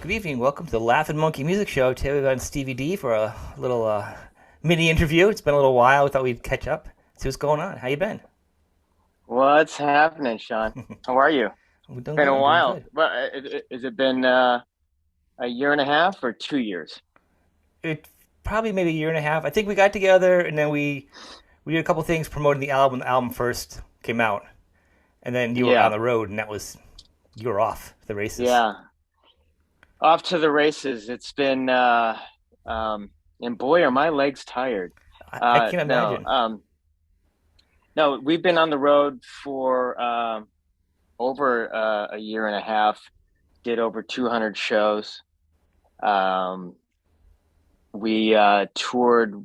Good evening. Welcome to the Laughing Monkey Music Show. Today we've got Stevie D for a little mini interview. It's been a little while. We thought we'd catch up, see what's going on. How you been? What's happening, Sean? How are you? I'm doing Been good. a I'm doing while. good. Well, has it been a year and a half or 2 years? It probably maybe a year and a half. I think we got together and then we did a couple things promoting the album. The album first came out, and then you were on Yeah, the road, and you were off the races. yeah. Off to the races. It's been and boy, are my legs tired. I can't No, imagine. no, we've been on the road for over a year and a half. Did over 200 shows. Um, we toured.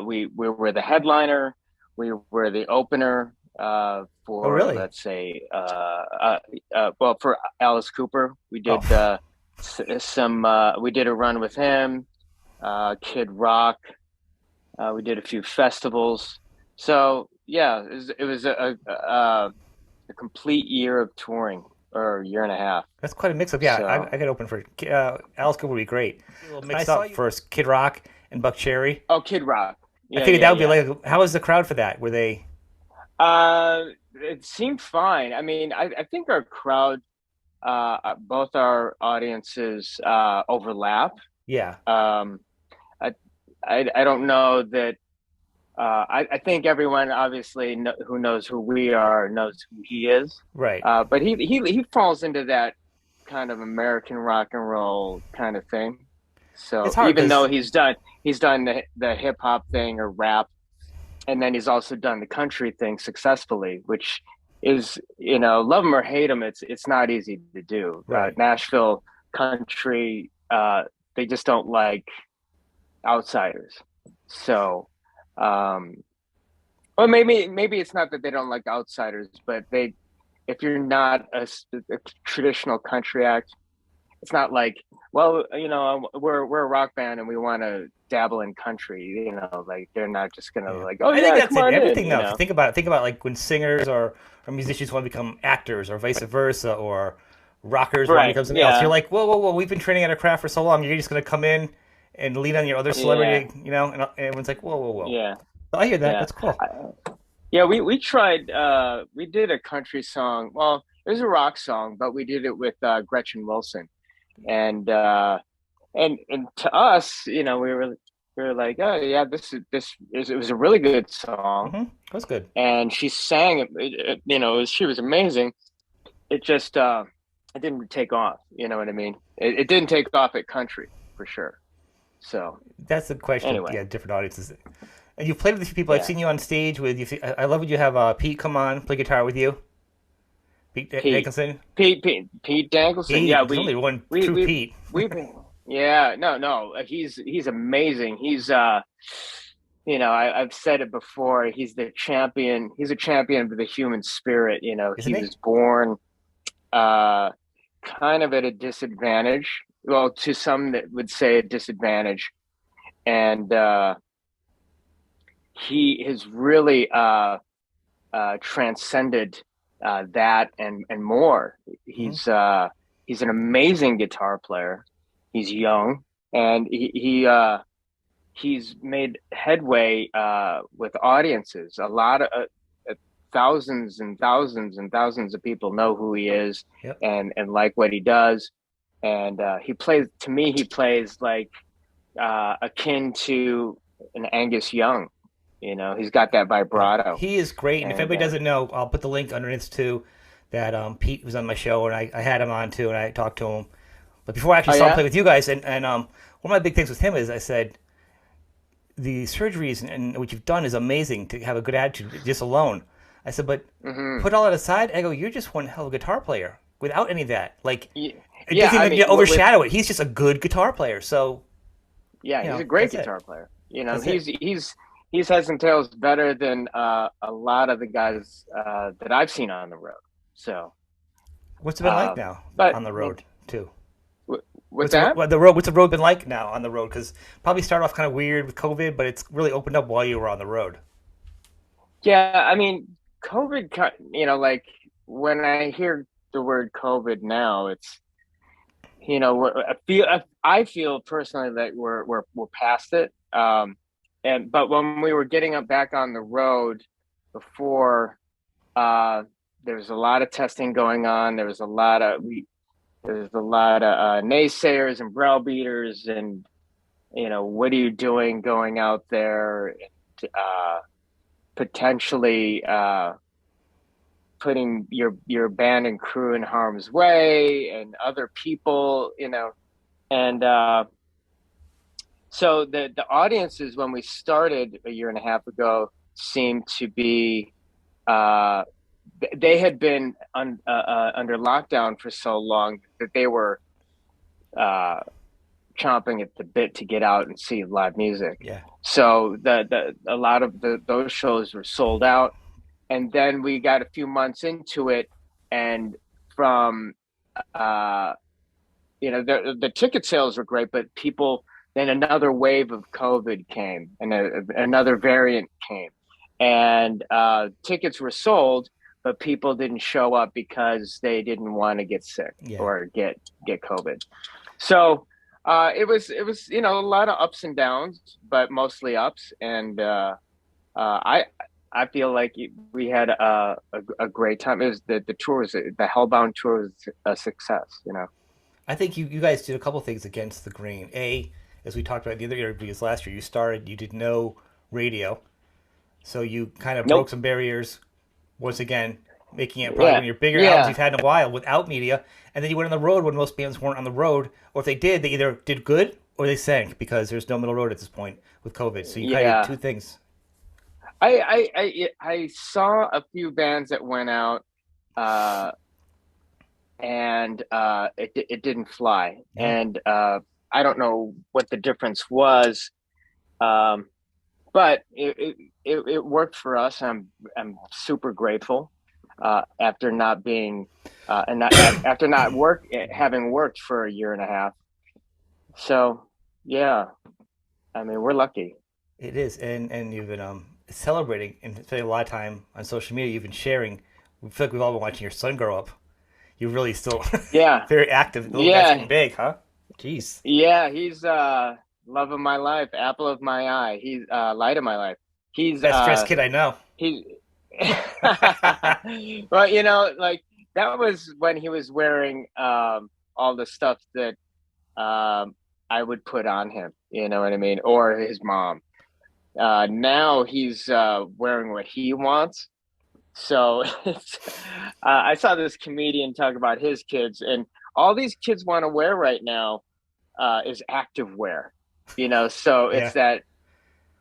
We were the headliner. We were the opener Oh, for, really? let's say, well, for Alice Cooper. We Oh, did some. We did a run with him. Kid Rock. We did a few festivals. So yeah, it was a complete year of touring, or a year and a half. that's quite a mix-up. Yeah, I So, got open for Alice Cooper would be great. A little I mixed saw up you. first. Kid Rock and Buckcherry. Oh, Kid Rock. I Yeah, figured yeah, that would be yeah. like, how was the crowd for that? Were they? It seemed fine. I mean, I think our crowd, both our audiences, overlap. Yeah, Um, I, I don't know that. I think everyone obviously who knows who we are knows who he is. right. But he falls into that kind of American rock and roll kind of thing. It's So hard even though because he's done the hip hop thing or rap, and then he's also done the country thing successfully, which is, love him or hate him, it's not easy to do. right. Nashville country, they just don't like outsiders. So, um, well, maybe it's not that they don't like outsiders, but if you're not a traditional country act, it's not like, well, we're a rock band and we want to dabble in country. Like they're not just gonna Yeah, like, oh I think yeah, that's come in on in. everything now. If you think about like when singers or musicians want to become actors or vice versa, or rockers want to Right? become something else. You're Yeah, like, whoa, whoa, whoa! We've been training at our craft for so long. You're just going to come in and lean on your other yeah, celebrity, and everyone's like, whoa, whoa, whoa. yeah, So I hear that. yeah. That's cool. I, yeah, we tried. We did a country song. Well, it was a rock song, but we did it with Gretchen Wilson, and to us, we were like, oh yeah, it was a really good song, That's good. and she sang it. She was amazing. It just it didn't take off. You know what I mean? It didn't take off at country for sure. So That's the question with anyway, different audiences. And you've played with a few people. I've yeah, seen you on stage with you. I love when you have Pete come on play guitar with you. Pete Pete, Nicholson. Pete Dankelson. Pete. Yeah, There's only one we true we Pete. we've yeah, no, he's amazing. I've said it before. He's the champion. He's a champion of the human spirit. Isn't He he? was born uh kind of at a disadvantage. Well, to some that would say a disadvantage, and he has really transcended that and more. Hmm. He's an amazing guitar player. He's young, and he's made headway with audiences. A lot of thousands and thousands and thousands of people know who he is Yep. and like what he does. And he plays, to me, he plays like akin to an Angus Young. He's got that Yeah, vibrato. he is great. And if And anybody doesn't know, I'll put the link underneath too. That Pete was on my show, and I had him on too, and I talked to him. But before I oh actually saw him yeah, play with you guys, and one of my big things with him is I said the surgeries and what you've done is amazing to have a good attitude just alone. I said, but hmm, put all that aside, I go, you're just one hell of a guitar player without any of that. Like it yeah. doesn't I even mean, overshadow it. He's just a good guitar player. So yeah, he's a great that's it. guitar player. That's it. He's heads and tails better than a lot of the guys that I've seen on the road. So, What's it been like um, now but on the road too? what's that? What's the road been like now on the road? Because probably started off kind of weird with COVID, but it's really opened up while you were on the road. Yeah, I mean, COVID, like when I hear the word COVID now, it's I feel personally that we're past it. And but when we were getting up back on the road before, uh, there was a lot of testing going on. There was a lot of naysayers and browbeaters, and what are you doing going out there, and potentially putting your band and crew in harm's way and other people, and so the audiences when we started a year and a half ago seemed to be uh, they had been under lockdown for so long that they were uh, chomping at the bit to get out and see live music. Yeah. So the a lot of those shows were sold out, and then we got a few months into it, and from uh, the ticket sales were great, but people then another wave of COVID came, and another variant came, and tickets were sold, but people didn't show up because they didn't want to get sick Yeah. or get COVID. So it was a lot of ups and downs, but mostly ups, and I. I feel like we had a great time. It was the tour was the Hellbound tour was a success. I think you guys did a couple things against the grain. A, as we talked about in the other interviews last year, you did no radio, so you kind of broke Nope. some barriers once again, making it probably one Yeah. of your bigger albums Yeah. you've had in a while without media. And then you went on the road when most bands weren't on the road, or if they did, they either did good or they sank because there's no middle road at this point with COVID. So you kind of did Yeah. two things. I saw a few bands that went out, uh, and it didn't fly, Yeah. and I don't know what the difference was, um, but it worked for us. I'm super grateful, after not being and not after not work having worked for a year and a half. So yeah, I mean we're lucky. It is, and you've been celebrating and spending a lot of time on social media. You've been sharing. We feel like we've all been watching your son grow up. You're really still Yeah, very active. The little guy's getting yeah. big, huh? Jeez. Yeah, he's love of my life, apple of my eye. He's light of my life. He's Best dressed kid I know. he well, like that was when he was wearing all the stuff that I would put on him, you know what I mean? Or his mom. Now he's wearing what he wants. So I saw this comedian talk about his kids, and all these kids want to wear right now is active wear, so it's Yeah.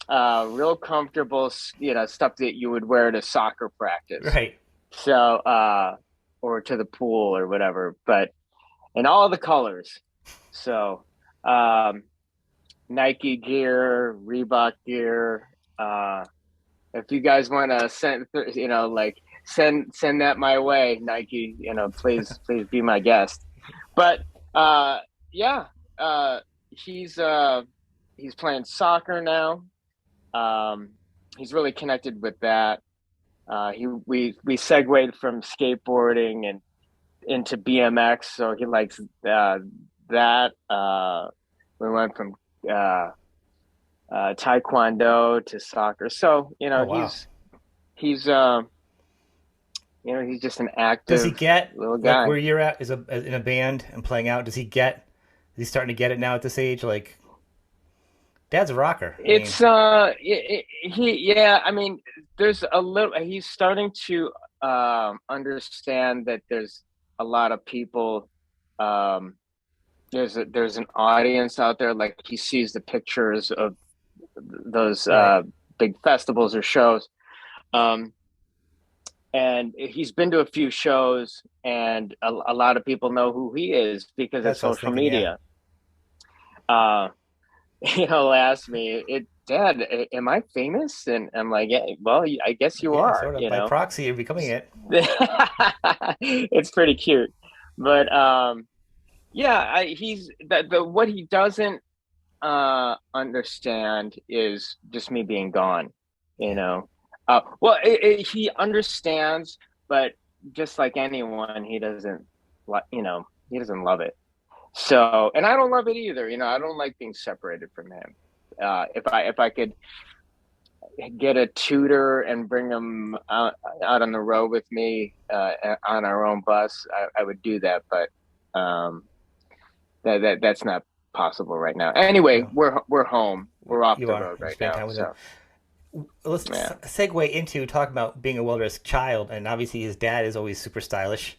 that real comfortable, stuff that you would wear to soccer practice. Right. So, or to the pool or whatever, but in all the colors. So, um, Nike gear, Reebok gear. If you guys want to send that my way, Nike, please be my guest. But yeah, uh, he's uh, he's playing soccer now. Um, he's really connected with that. We segued from skateboarding and into BMX, so he likes that. We went from uh, taekwondo to soccer. So Oh wow. he's he's just an Does he active get little like guy. where you're at is in a band and playing out? Does he get? Is he starting to get it now at this age? Like, Dad's a rocker. I mean, It's he yeah, I mean there's a little he's starting to understand that there's a lot of people, um there's an audience out there. Like he sees the pictures of those right. big festivals or shows, um and he's been to a few shows, and a lot of people know who he is because of That's what I was social thinking. Yeah. media. uh He'll ask me, Dad, am I famous? And I'm like, yeah, well, I guess you Yeah. are, Sort of by proxy, you're becoming it. It's pretty cute. But yeah, he's the what he doesn't understand is just me being gone, you Yeah. know. Well, he understands, but just like anyone, he doesn't like, he doesn't love it. So, and I don't love it either. I don't like being separated from him. If I could get a tutor and bring him out on the road with me on our own bus, I would do that. But um, that's not possible right now. Anyway, No, we're home. We're off you the are. road You right spend now. time with him. So Let's yeah. segue into talking about being a welder as a child, and obviously his dad is always super stylish.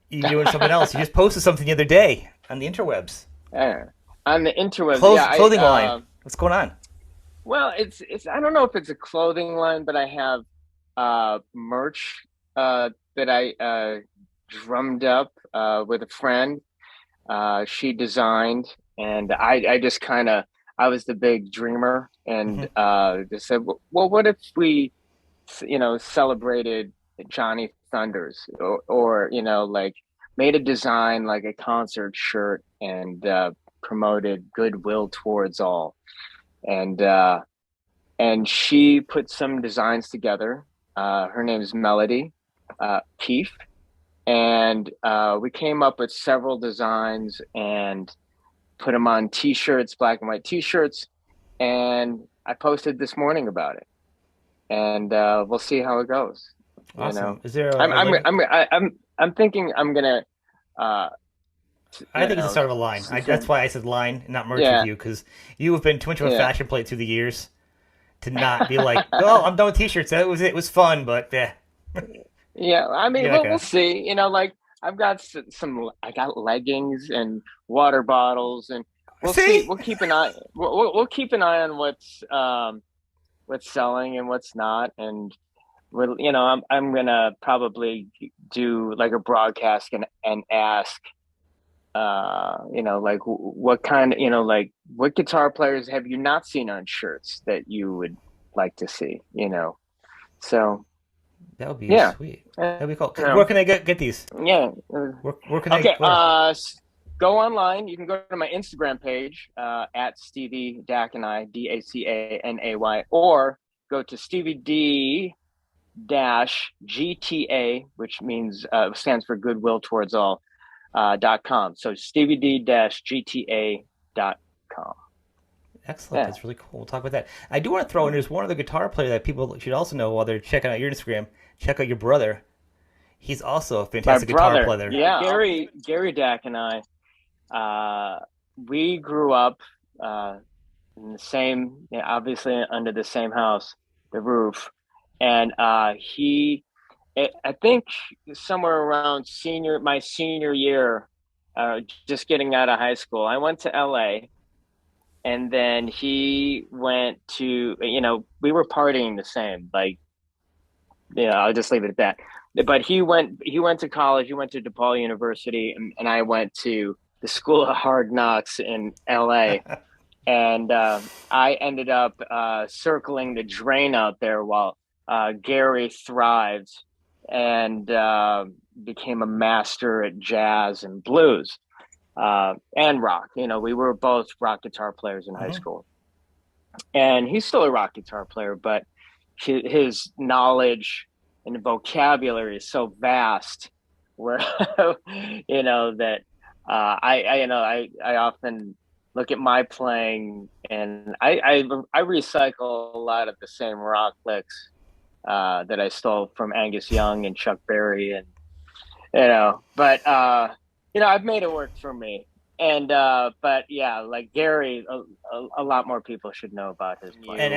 You doing something else? You just posted something the other day on the interwebs. Yeah. On the interwebs, Clothes yeah. clothing line. What's going on? Well, it's I don't know if it's a clothing line, but I have merch that I drummed up with a friend. She designed, and I just kind of I was the big dreamer, and Hmm. just said, well, what if we, celebrated Johnny Thunders, or like made a design like a concert shirt, and promoted goodwill towards all, and she put some designs together. Her name is Melody Keefe, and we came up with several designs and put them on T-shirts, black and white T-shirts, and I posted this morning about it, and we'll see how it goes. You Awesome. know, Is there I'm a I'm link? I'm thinking I'm gonna, uh, I you think it's a know, start of a line. That's why I said line, not merch with yeah, you, because you have been too much of a yeah. fashion plate through the years to not be like, oh, I'm done with t-shirts. That was it. It was fun, but yeah, Yeah, I mean, you're like we'll a see. Like I've got some, I got leggings and water bottles, and we'll see. see. We'll keep an eye. We'll keep an eye on what's selling and what's not, and I'm gonna probably do like a broadcast and ask, like what kind of, like what guitar players have you not seen on shirts that you would like to see, So That would be yeah, sweet. you That'd be cool. Where know, can I get these? yeah. Where can I Okay. where? Go online. You can go to my Instagram page at Stevie Dacanay, Dacanay, or go to Stevie D dash GTA, which means stands for Goodwill Towards All .com. So Stevie D dash GTA.com. Excellent. Yeah, That's really cool. We'll talk about that. I do want to throw in there's one other guitar player that people should also know while they're checking out your Instagram. Check out your brother. He's also a my fantastic guitar brother. player. Yeah, Gary Dac and I. We grew up in the same, obviously under the same house, the roof, and I think somewhere around my senior year, just getting out of high school, I went to LA, and then he went to, we were partying the same, like, I'll just leave it at that. But he went to college, he went to DePaul University, and I went to the School of Hard Knocks in LA, and I ended up circling the drain out there while Gary thrived and became a master at jazz and blues and rock. We were both rock guitar players in high Hmm. school, and he's still a rock guitar player, but his knowledge and vocabulary is so vast, where that I often look at my playing, and I recycle a lot of the same rock licks that I stole from Angus Young and Chuck Berry, and but I've made it work for me. And but yeah, like Gary, a lot more people should know about his And playing.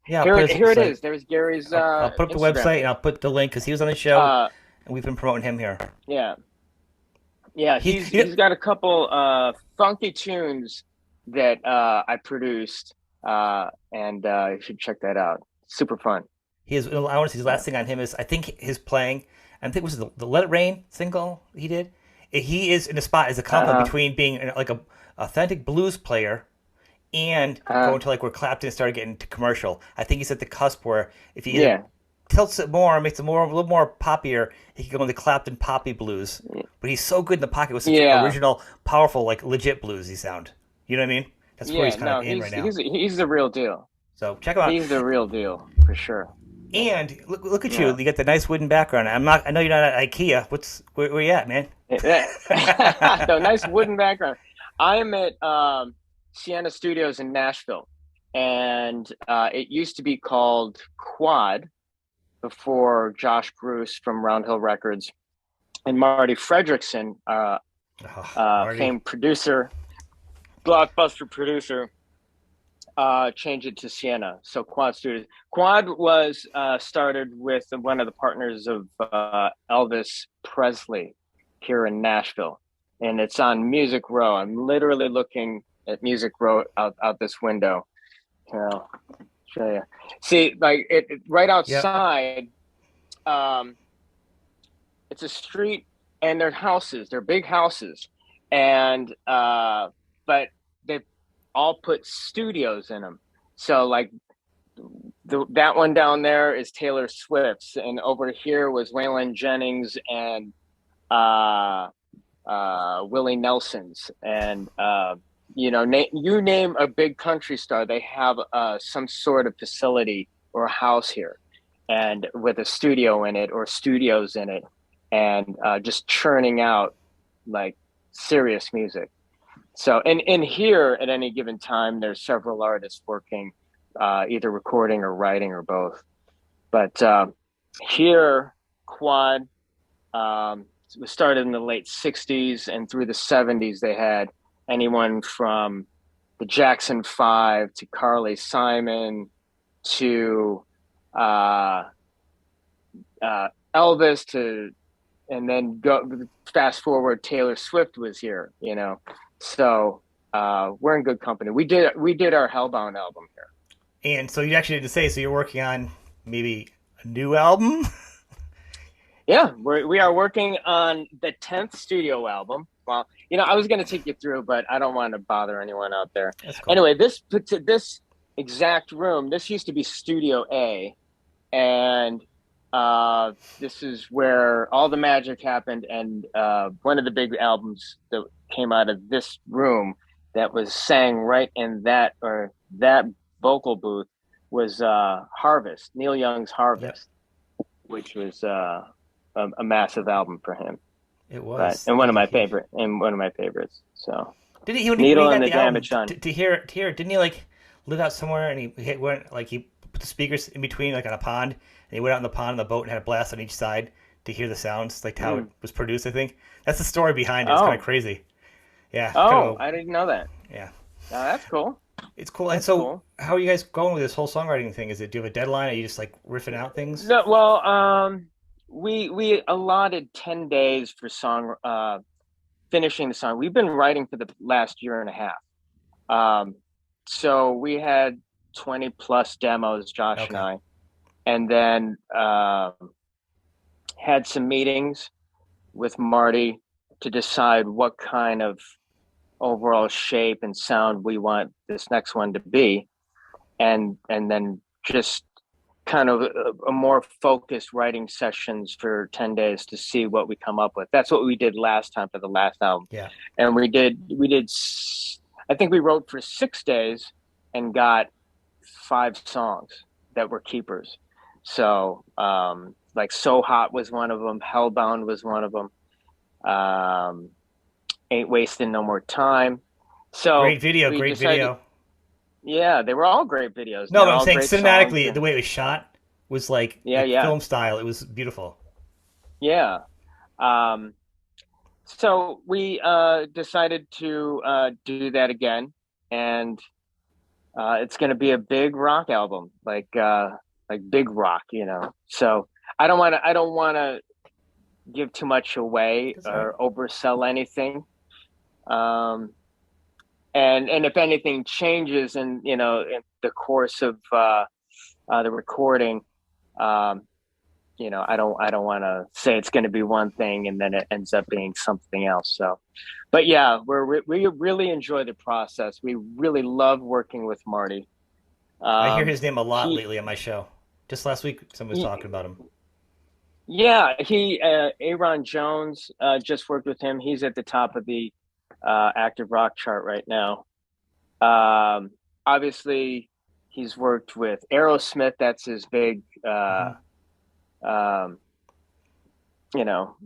yeah, I'll Here, put his here it website. is. There's Gary's I'll put up the Instagram website and page. I'll put the link because he was on the show Uh, and we've been promoting him here. yeah, yeah. He's He's got a couple funky tunes that I produced, and you should check that out. Super fun. he is. I want to see his Yeah. last thing on him is I think his playing. I think it was the Let It Rain single he did. He is in a spot as a compliment Uh, between being like a authentic blues player and uh, going to like where Clapton started getting to commercial. I think he's at the cusp where if he either yeah, tilts it more, makes it more a little more poppier, he can go into Clapton poppy blues. But he's so good in the pocket with such yeah, original, powerful, like legit bluesy sound. You know what I mean? That's where yeah. he's kind of No, in right he's now. he's he's the real deal. So check him out. He's the real deal for sure. And look at you. Yeah. You got the nice wooden background. I know you're not at IKEA. Where you at, man? The nice wooden background. I'm at Sienna Studios in Nashville, and it used to be called Quad before Josh Bruce from Roundhill Records and Marty Fredrickson, Oh, Marty. famed producer, blockbuster producer, changed it to Sienna. So Quad Studios. Quad was started with one of the partners of Elvis Presley here in Nashville, and it's on Music Row. I'm literally looking at Music Row out this window. I'll show you. See, like right Yep. outside. Um, it's a street, and they're houses. They're big houses, and but they all put studios in them. So like that one down there is Taylor Swift's, and over here was Waylon Jennings and uh, Willie Nelson's, and you name a big country star, they have some sort of facility or a house here, and with a studio in it or studios in it, and just churning out like serious music. So, and in here at any given time, there's several artists working, either recording or writing or both. But here, Quad was started in the late '60s, and through the '70s, they had anyone from the Jackson Five to Carly Simon to uh, Elvis to, and then go fast forward, Taylor Swift was here, So we're in good company. We did our Hellbound album here. And so you actually did say so you're working on maybe a new album. Yeah, we are working on the 10th studio album. Well, I was going to take you through, but I don't want to bother anyone out there. That's cool. Anyway, this exact room, this used to be Studio A, and this is where all the magic happened. And one of the big albums that came out of this room that was sang right in that vocal booth was Harvest, Neil Young's Yep. Harvest, which was a massive album for him. It But was. and It was huge. one of my favorites. So Did when he Needle got and the the album Damaged Done. to hear it? Didn't he like live out somewhere and he went like he put the speakers in between like on a pond and he went out in the pond on the boat and had a blast on each side to hear the sounds like how it Mm. was produced. I think that's the story behind it. It's kind of Oh, crazy. Yeah, kind oh, of. I didn't know that. Yeah, That's cool. it's cool. And That's so, cool. how are you guys going with this whole songwriting thing? Is it do you have a deadline? Are you just like riffing out things? No, well, we allotted 10 days for song finishing the song. We've been writing for the last year and a half. So we had 20 plus demos, Josh and Okay. I, and then had some meetings with Marty to decide what kind of overall shape and sound we want this next one to be, and then just kind of a more focused writing sessions for 10 days to see what we come up with. That's what we did last time for the last album. Yeah. And I think we wrote for 6 days and got 5 songs that were keepers. So like So Hot was one of them, Hellbound was one of them, um, Ain't Wasting No More Time. So Great video. we Great decided, video. yeah, they were all great videos. No, They're but I'm all saying great songs. cinematically, the way it was shot was Yeah, like yeah, film style. It was beautiful. yeah. Um, so we decided to do that again, and it's going to be a big rock album, like big rock. So I don't want to give too much away That's all right. or oversell anything. Um, and if anything changes in the course of the recording, um, I don't want to say it's going to be one thing and then it ends up being something else. So, but yeah, we really enjoy the process. We really love working with Marty. I hear Um, his name a lot he, lately on my show. Just last week, someone was talking he about him. yeah, Aaron Jones, just worked with him. He's at the top of the active rock chart right now. Obviously, He's worked with Aerosmith. That's his big, Hmm. um, you know,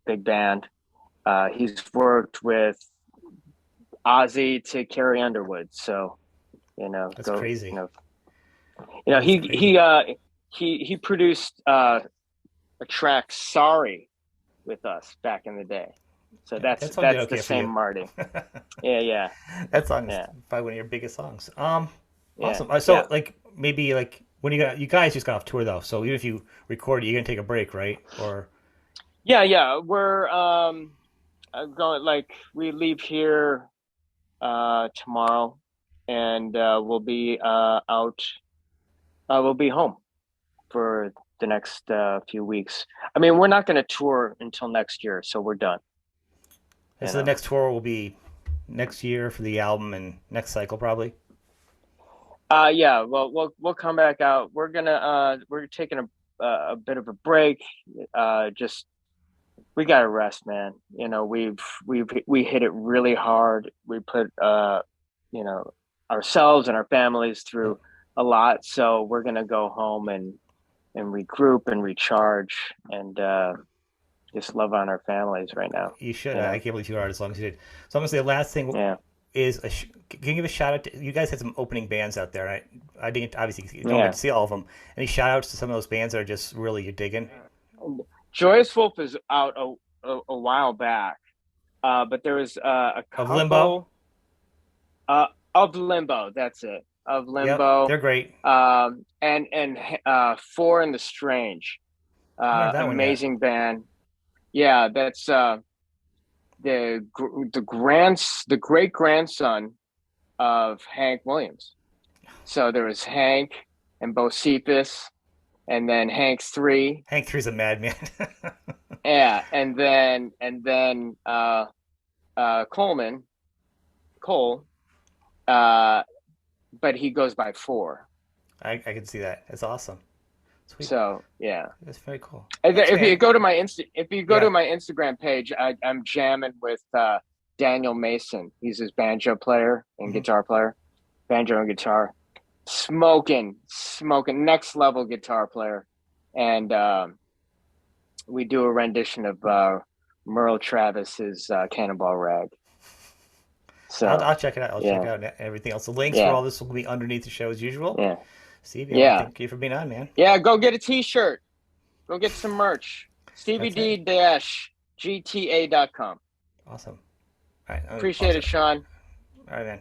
big band. He's worked with Ozzy to Carrie Underwood. So That's go, crazy. you know, That's crazy. he produced a track "Sorry" with us back in the day. So That song did that's the okay for same you. Marty. Yeah, yeah, That song is yeah, probably one of your biggest songs. yeah, Awesome. yeah, So like maybe like when you guys just got off tour though, so even if you record it, you're gonna take a break, right? Or yeah, yeah. We're going like we leave here tomorrow, and we'll be out. We'll be home for the next few weeks. I mean, we're not going to tour until next year, so we're done. and You so the know. next tour will be next year for the album and next cycle probably. Yeah. Well, we'll come back out. We're taking a bit of a break. Just we got to rest, man. We hit it really hard. We put you know, ourselves and our families Yep. through a lot. So we're gonna go home and regroup and recharge and just love on our families right now. You should. You I know. can't believe you are as long as you did. So I'm gonna say the last thing Yeah. is can you give a shout out to you guys had some opening bands out there. I didn't obviously you don't get Yeah. to see all of them. Any shout outs to some of those bands that are just really you're digging? Joyous Wolf is out a while back, but there was a Of Limbo. couple of Limbo. That's it. Of Yep, Limbo, they're great. and Four in the Strange. I haven't heard that one yet. Amazing band. Yeah, that's the great grandson of Hank Williams. So there was Hank and Bocephus, and then Hank's three. Hank Three's a madman. Yeah, and then Coleman Cole, uh, but he goes by four. I can see that. It's awesome. Sweet. So yeah. That's very cool. Thanks, If you man. go to if you go to Yeah. my Instagram page, I'm jamming with Daniel Mason. He's his banjo player and Hmm. guitar player, banjo and guitar, smoking next level guitar player, and we do a rendition of Merle Travis's Cannonball Rag. So I'll check it out. I'll check yeah, out everything else. The links for yeah, all this will be underneath the show as usual. yeah, Stevie, I want to yeah, thank you for being on, man. yeah. Go get a T-shirt. Go get some merch. That's it. StevieD-GTA.com. Awesome. All right. I'm gonna Appreciate pause it, it. Sean. All right, man.